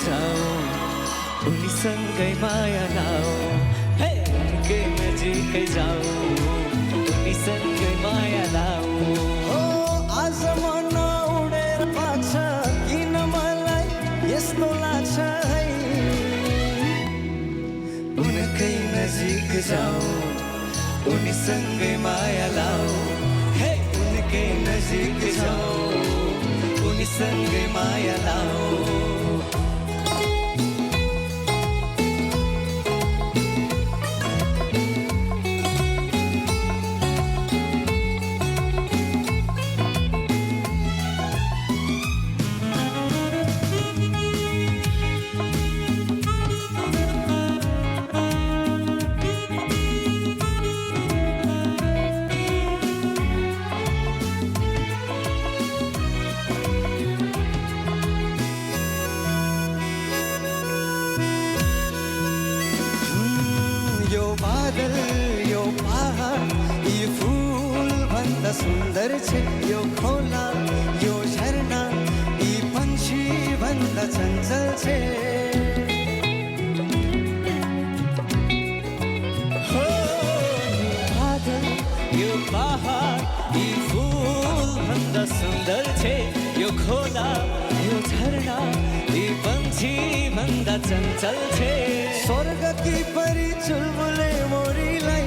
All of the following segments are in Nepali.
जाऊ उनीसँगै माया लाऊ हे उनकै नजिकै जाऊ उनीसँगै माया लाऊ हो आज मन उडेर पाछ किन मलाई यस्तो लाग्छ है उनकै नजिक जाऊ उनीसँगै माया लाऊ हे उनकै नजिक जाऊ उनीसँगै माया लाऊ यो बादल यो पहाड यी फूल भन्दा सुन्दर छ यो खोला यो झरना यी पंक्षी भन्दा चञ्चल छ हो यो बादल यो पहाड यी फूल भन्दा सुन्दर छ यो खोला यो झरना यी पंक्षी भन्दा चञ्चल छ स्वर्ग की परी चुलबुले मोरीलाई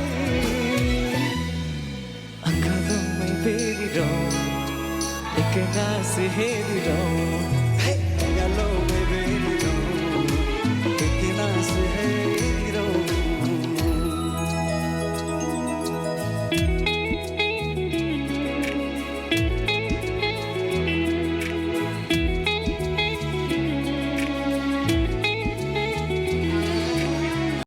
आँखामै बेरिरहँ एकनास हेरिरहँ